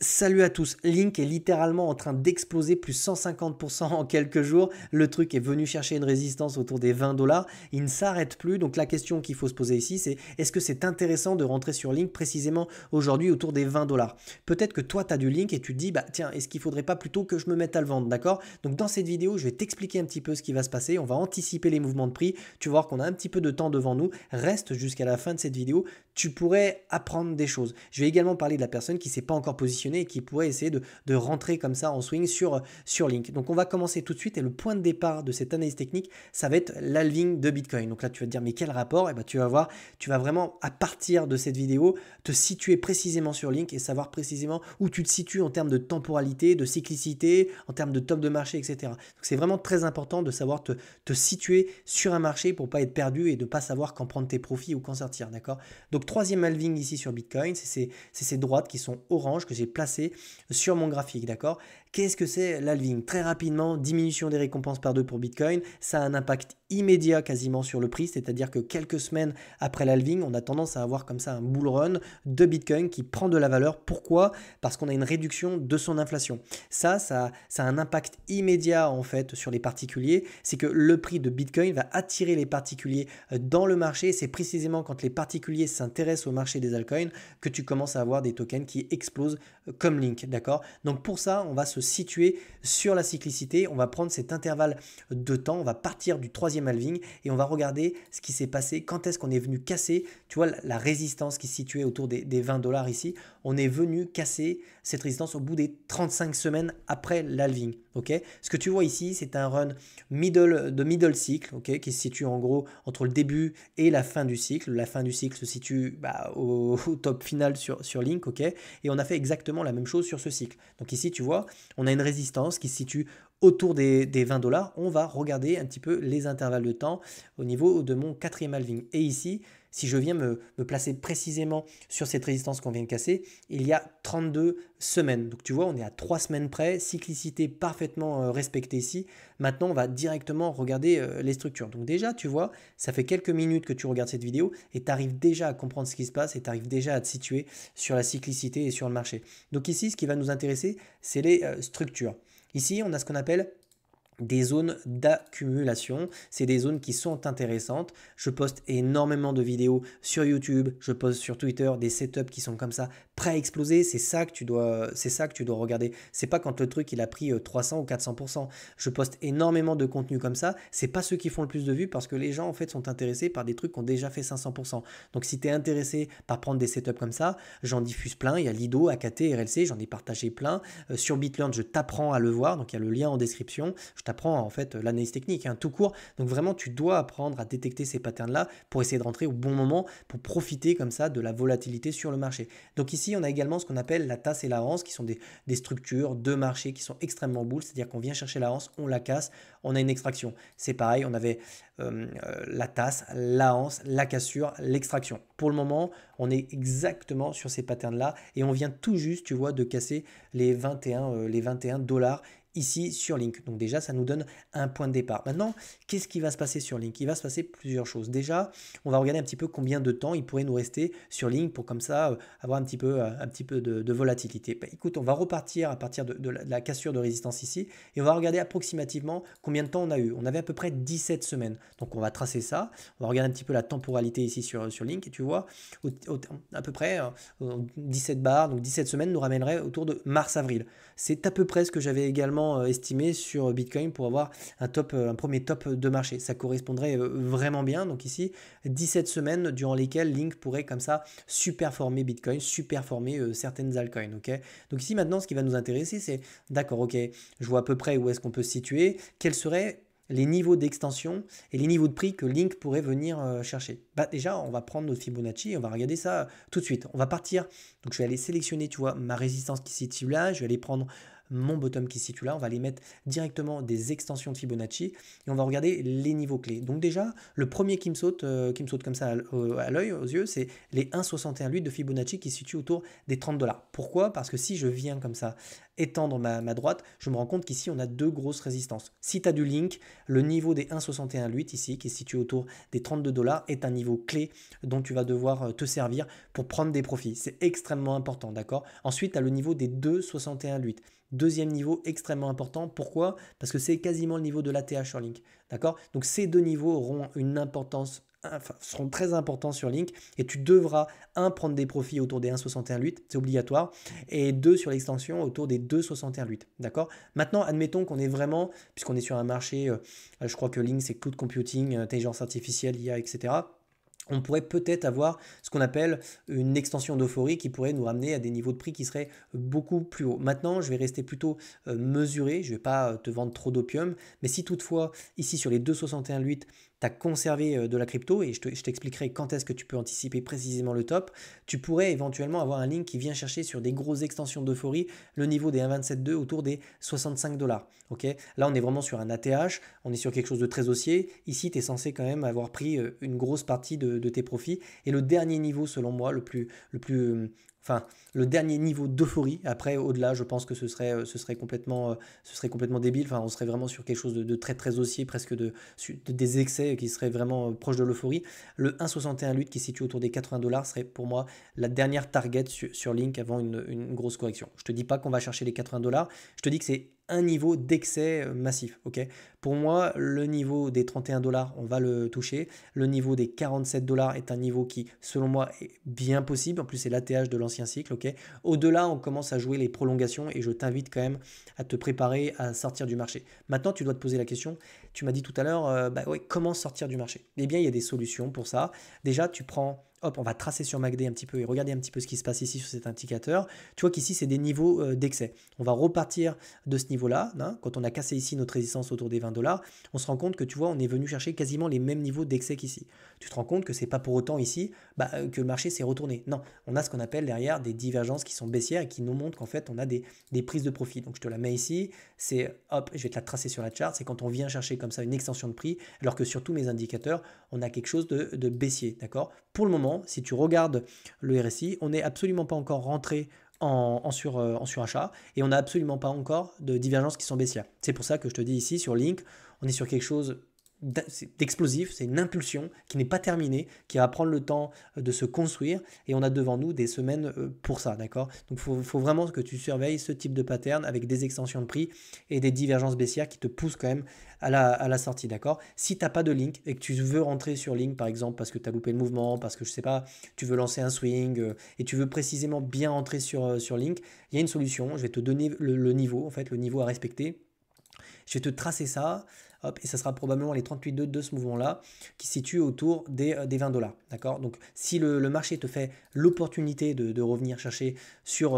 Salut à tous, Link est littéralement en train d'exploser plus 150% en quelques jours. Le truc est venu chercher une résistance autour des 20 $. Il ne s'arrête plus. Donc la question qu'il faut se poser ici, c'est est-ce que c'est intéressant de rentrer sur Link précisément aujourd'hui autour des 20 $? Peut-être que toi tu as du Link et tu te dis, bah tiens, est-ce qu'il ne faudrait pas plutôt que je me mette à le vendre, d'accord? Donc dans cette vidéo, je vais t'expliquer un petit peu ce qui va se passer. On va anticiper les mouvements de prix. Tu vas voir qu'on a un petit peu de temps devant nous. Reste jusqu'à la fin de cette vidéo. Tu pourrais apprendre des choses. Je vais également parler de la personne qui ne s'est pas encore positionnée et qui pourrait essayer de rentrer comme ça en swing sur Link. Donc on va commencer tout de suite et le point de départ de cette analyse technique, ça va être l'halving de Bitcoin. Donc là tu vas te dire mais quel rapport? Et ben tu vas voir, tu vas vraiment à partir de cette vidéo te situer précisément sur Link et savoir précisément où tu te situes en termes de temporalité, de cyclicité, en termes de top de marché, etc. Donc c'est vraiment très important de savoir te situer sur un marché pour pas être perdu et de pas savoir quand prendre tes profits ou quand sortir, d'accord? Donc troisième halving ici sur Bitcoin, c'est ces droites qui sont orange que j'ai placées sur mon graphique, d'accord? Qu'est-ce que c'est l'halving? Très rapidement, diminution des récompenses par 2 pour Bitcoin, ça a un impact immédiat quasiment sur le prix, c'est-à-dire que quelques semaines après l'halving, on a tendance à avoir comme ça un bull run de Bitcoin qui prend de la valeur. Pourquoi? Parce qu'on a une réduction de son inflation. Ça a un impact immédiat en fait sur les particuliers, c'est que le prix de Bitcoin va attirer les particuliers dans le marché. C'est précisément quand les particuliers s'intéressent au marché des altcoins que tu commences à avoir des tokens qui explosent comme Link, d'accord? Donc pour ça, on va se situer sur la cyclicité, on va prendre cet intervalle de temps, on va partir du troisième halving et on va regarder ce qui s'est passé, quand est-ce qu'on est venu casser, tu vois, la résistance qui se situait autour des 20 $ ici, on est venu casser cette résistance au bout des 35 semaines après l'halving, ok? Ce que tu vois ici, c'est un run middle cycle, ok, qui se situe en gros entre le début et la fin du cycle. La fin du cycle se situe au top final sur Link, ok? Et on a fait exactement la même chose sur ce cycle. Donc ici, tu vois, on a une résistance qui se situe autour des 20 $. On va regarder un petit peu les intervalles de temps au niveau de mon quatrième halving. Et ici, si je viens me placer précisément sur cette résistance qu'on vient de casser, il y a 32 semaines. Donc tu vois, on est à 3 semaines près, cyclicité parfaitement respectée ici. Maintenant, on va directement regarder les structures. Donc déjà, tu vois, ça fait quelques minutes que tu regardes cette vidéo et tu arrives déjà à comprendre ce qui se passe et tu arrives déjà à te situer sur la cyclicité et sur le marché. Donc ici, ce qui va nous intéresser, c'est les structures. Ici, on a ce qu'on appelle des zones d'accumulation. C'est des zones qui sont intéressantes. Je poste énormément de vidéos sur YouTube, je poste sur Twitter des setups qui sont comme ça, prêts à exploser. C'est ça que tu dois regarder. C'est pas quand le truc il a pris 300 ou 400%. Je poste énormément de contenu comme ça. C'est pas ceux qui font le plus de vues parce que les gens en fait sont intéressés par des trucs qui ont déjà fait 500%. Donc si tu es intéressé par prendre des setups comme ça, j'en diffuse plein. Il y a Lido, AKT, RLC, j'en ai partagé plein. Sur BitLearn, je t'apprends à le voir. Donc il y a le lien en description. Je t'apprends en fait l'analyse technique, tout court. Donc vraiment, tu dois apprendre à détecter ces patterns-là pour essayer de rentrer au bon moment, pour profiter comme ça de la volatilité sur le marché. Donc ici, on a également ce qu'on appelle la tasse et la hanse, qui sont des structures de marché qui sont extrêmement bulles, c'est-à-dire qu'on vient chercher la hanse, on la casse, on a une extraction. C'est pareil, on avait la tasse, la hanse, la cassure, l'extraction. Pour le moment, on est exactement sur ces patterns-là et on vient tout juste, tu vois, de casser les 21 $ ici sur Link. Donc déjà, ça nous donne un point de départ. Maintenant, qu'est-ce qui va se passer sur Link? Il va se passer plusieurs choses. Déjà, on va regarder un petit peu combien de temps il pourrait nous rester sur Link pour comme ça avoir un petit peu de volatilité. Bah, écoute, on va repartir à partir de la cassure de résistance ici et on va regarder approximativement combien de temps on a eu. On avait à peu près 17 semaines. Donc on va tracer ça. On va regarder un petit peu la temporalité ici sur Link et tu vois, à peu près 17 bars, donc 17 semaines nous ramènerait autour de mars-avril. C'est à peu près ce que j'avais également estimé sur Bitcoin pour avoir un premier top de marché. Ça correspondrait vraiment bien. Donc ici, 17 semaines durant lesquelles Link pourrait comme ça superformer Bitcoin, superformer certaines altcoins. Okay, donc ici maintenant, ce qui va nous intéresser, c'est d'accord, ok, je vois à peu près où est-ce qu'on peut se situer, quels seraient les niveaux d'extension et les niveaux de prix que Link pourrait venir chercher. Bah déjà, on va prendre notre Fibonacci et on va regarder ça tout de suite. On va partir. Donc je vais aller sélectionner, tu vois, ma résistance qui se situe là. Je vais aller prendre mon bottom qui se situe là, on va aller mettre directement des extensions de Fibonacci et on va regarder les niveaux clés. Donc déjà, le premier qui me saute comme ça à l'œil, aux yeux, c'est les 1,61,8 de Fibonacci qui se situe autour des 30 dollars. Pourquoi? Parce que si je viens comme ça étendre ma droite, je me rends compte qu'ici on a deux grosses résistances. Si tu as du link, le niveau des 1,61,8 ici qui se situe autour des 32 dollars est un niveau clé dont tu vas devoir te servir pour prendre des profits. C'est extrêmement important, d'accord? Ensuite, tu as le niveau des 2,61,8. Deuxième niveau extrêmement important. Pourquoi? Parce que c'est quasiment le niveau de l'ATH sur Link. D'accord? Donc ces deux niveaux auront une importance, enfin, seront très importants sur Link et tu devras, prendre des profits autour des 1,61,8, c'est obligatoire, et deux, sur l'extension autour des 2,61,8. D'accord? Maintenant, admettons qu'on est vraiment, puisqu'on est sur un marché, je crois que Link c'est cloud computing, intelligence artificielle, IA, etc. On pourrait peut-être avoir ce qu'on appelle une extension d'euphorie qui pourrait nous ramener à des niveaux de prix qui seraient beaucoup plus hauts. Maintenant, je vais rester plutôt mesuré, je ne vais pas te vendre trop d'opium, mais si toutefois, ici sur les 2,61,8, tu as conservé de la crypto, et je t'expliquerai quand est-ce que tu peux anticiper précisément le top, tu pourrais éventuellement avoir un link qui vient chercher sur des grosses extensions d'euphorie le niveau des 1,27,2 autour des 65 dollars. Okay, là, on est vraiment sur un ATH, on est sur quelque chose de très haussier. Ici, tu es censé quand même avoir pris une grosse partie de tes profits. Et le dernier niveau, selon moi, le dernier niveau d'euphorie, après, au-delà, je pense que ce serait complètement débile. Enfin, on serait vraiment sur quelque chose de très, très haussier, presque des excès qui seraient vraiment proches de l'euphorie. Le 1,61,8 qui se situe autour des 80 dollars serait pour moi la dernière target sur Link avant une grosse correction. Je ne te dis pas qu'on va chercher les 80 dollars, je te dis que c'est un niveau d'excès massif. Okay, pour moi, le niveau des 31 dollars, on va le toucher. Le niveau des 47 dollars est un niveau qui, selon moi, est bien possible. En plus, c'est l'ATH de l'ancien cycle. Okay, au-delà, on commence à jouer les prolongations et je t'invite quand même à te préparer à sortir du marché. Maintenant, tu dois te poser la question. Tu m'as dit tout à l'heure, comment sortir du marché? Eh bien, il y a des solutions pour ça. Déjà, tu prends... Hop, on va tracer sur MACD un petit peu et regarder un petit peu ce qui se passe ici sur cet indicateur. Tu vois qu'ici, c'est des niveaux d'excès. On va repartir de ce niveau-là. Hein, quand on a cassé ici notre résistance autour des 20 dollars, on se rend compte que tu vois, on est venu chercher quasiment les mêmes niveaux d'excès qu'ici. Tu te rends compte que c'est pas pour autant ici que le marché s'est retourné. Non, on a ce qu'on appelle derrière des divergences qui sont baissières et qui nous montrent qu'en fait, on a des prises de profit. Donc, je te la mets ici. C'est, hop, je vais te la tracer sur la charte. C'est quand on vient chercher comme ça une extension de prix, alors que sur tous mes indicateurs, on a quelque chose de baissier. D'accord? Pour le moment, si tu regardes le RSI, on n'est absolument pas encore rentré en surachat et on n'a absolument pas encore de divergences qui sont baissières. C'est pour ça que je te dis ici sur Link, on est sur quelque chose d'explosif, c'est une impulsion qui n'est pas terminée, qui va prendre le temps de se construire et on a devant nous des semaines pour ça, d'accord? Donc il faut vraiment que tu surveilles ce type de pattern avec des extensions de prix et des divergences baissières qui te poussent quand même à la sortie, d'accord? Si tu n'as pas de Link et que tu veux rentrer sur Link par exemple parce que tu as loupé le mouvement, parce que je sais pas, tu veux lancer un swing et tu veux précisément bien rentrer sur Link, il y a une solution, je vais te donner le niveau, en fait, le niveau à respecter. Je vais te tracer ça, hop, et ça sera probablement les 38,2 de ce mouvement-là qui se situe autour des 20 dollars. D'accord? Donc, si le marché te fait l'opportunité de revenir chercher sur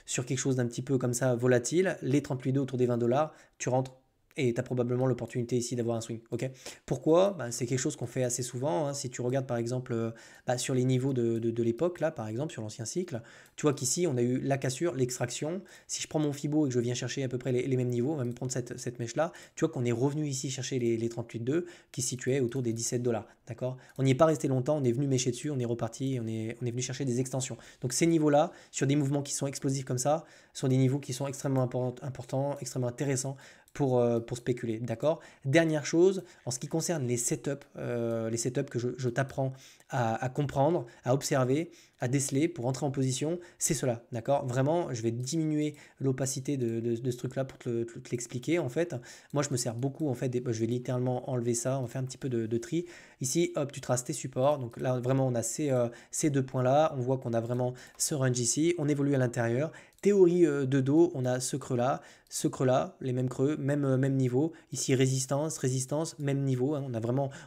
quelque chose d'un petit peu comme ça volatile, les 38,2 autour des 20 dollars, tu rentres et tu as probablement l'opportunité ici d'avoir un swing. Okay, pourquoi? C'est quelque chose qu'on fait assez souvent. Hein. Si tu regardes par exemple sur les niveaux de l'époque, là par exemple sur l'ancien cycle, tu vois qu'ici on a eu la cassure, l'extraction. Si je prends mon Fibo et que je viens chercher à peu près les mêmes niveaux, on va même prendre cette mèche-là, tu vois qu'on est revenu ici chercher les 38,2 qui se situaient autour des 17 dollars. D'accord, on n'y est pas resté longtemps, on est venu mêcher dessus, on est reparti, on est venu chercher des extensions. Donc ces niveaux-là, sur des mouvements qui sont explosifs comme ça, sont des niveaux qui sont extrêmement importants, extrêmement intéressants pour spéculer, d'accord? Dernière chose, en ce qui concerne les setups que je t'apprends à comprendre, à observer, à déceler pour entrer en position, c'est cela, d'accord? Vraiment, je vais diminuer l'opacité de ce truc-là pour te l'expliquer, en fait. Moi, je me sers beaucoup, en fait, je vais littéralement enlever ça, on va faire un petit peu de tri. Ici, hop, tu traces tes supports, donc là, vraiment, on a ces deux points-là, on voit qu'on a vraiment ce range ici, on évolue à l'intérieur. Théorie de dos, on a ce creux-là, les mêmes creux, même niveau. Ici, résistance, même niveau. Hein.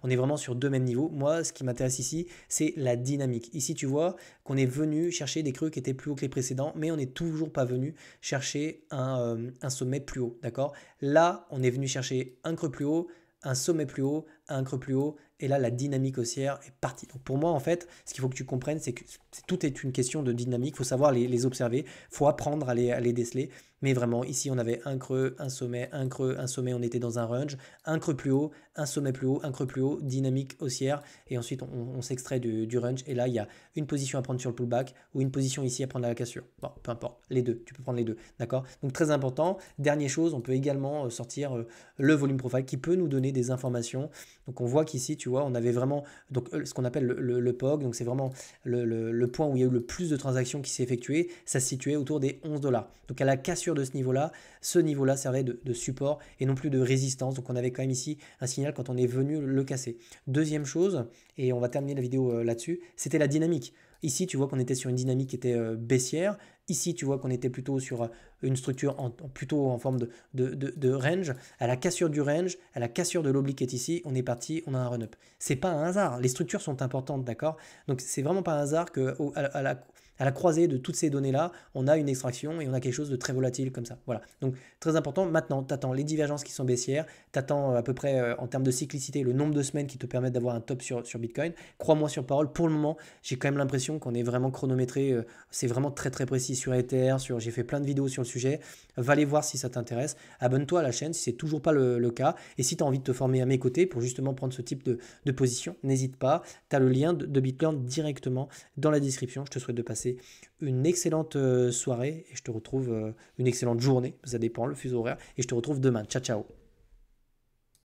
On est vraiment sur deux mêmes niveaux. Moi, ce qui m'intéresse ici, c'est la dynamique. Ici, tu vois qu'on est venu chercher des creux qui étaient plus hauts que les précédents, mais on n'est toujours pas venu chercher un sommet plus haut. D'accord? Là, on est venu chercher un creux plus haut, un sommet plus haut, un creux plus haut, et là la dynamique haussière est partie. Donc pour moi en fait, ce qu'il faut que tu comprennes, c'est que tout est une question de dynamique, il faut savoir les observer, il faut apprendre à les déceler, Mais vraiment, ici, on avait un creux, un sommet, un creux, un sommet, on était dans un range, un creux plus haut, un sommet plus haut, un creux plus haut, dynamique haussière, et ensuite on s'extrait du range, et là, il y a une position à prendre sur le pullback, ou une position ici à prendre à la cassure. Bon, peu importe, les deux, tu peux prendre les deux, d'accord? Donc très important. Dernière chose, on peut également sortir le volume profile qui peut nous donner des informations. Donc on voit qu'ici, tu vois, on avait vraiment donc, ce qu'on appelle le POG, donc c'est vraiment le point où il y a eu le plus de transactions qui s'est effectué, ça se situait autour des 11 dollars. Donc à la cassure de ce niveau-là servait de support et non plus de résistance. Donc on avait quand même ici un signal quand on est venu le casser. Deuxième chose, et on va terminer la vidéo là-dessus, c'était la dynamique. Ici, tu vois qu'on était sur une dynamique qui était baissière. Ici, tu vois qu'on était plutôt sur une structure plutôt en forme de range. À la cassure du range, à la cassure de l'oblique qui est ici, on est parti, on a un run-up. C'est pas un hasard. Les structures sont importantes, d'accord? Donc, c'est vraiment pas un hasard à la croisée de toutes ces données-là, on a une extraction et on a quelque chose de très volatile comme ça. Voilà. Donc, très important. Maintenant, tu attends les divergences qui sont baissières. Tu attends à peu près en termes de cyclicité le nombre de semaines qui te permettent d'avoir un top sur Bitcoin. Crois-moi sur parole. Pour le moment, j'ai quand même l'impression qu'on est vraiment chronométré. C'est vraiment très très précis sur Ether. J'ai fait plein de vidéos sur le sujet. Va aller voir si ça t'intéresse. Abonne-toi à la chaîne si c'est toujours pas le cas. Et si tu as envie de te former à mes côtés pour justement prendre ce type de position, n'hésite pas. Tu as le lien de Bitlearn directement dans la description. Je te souhaite de passer une excellente soirée et je te retrouve une excellente journée. Ça dépend, le fuseau horaire. Et je te retrouve demain. Ciao, ciao.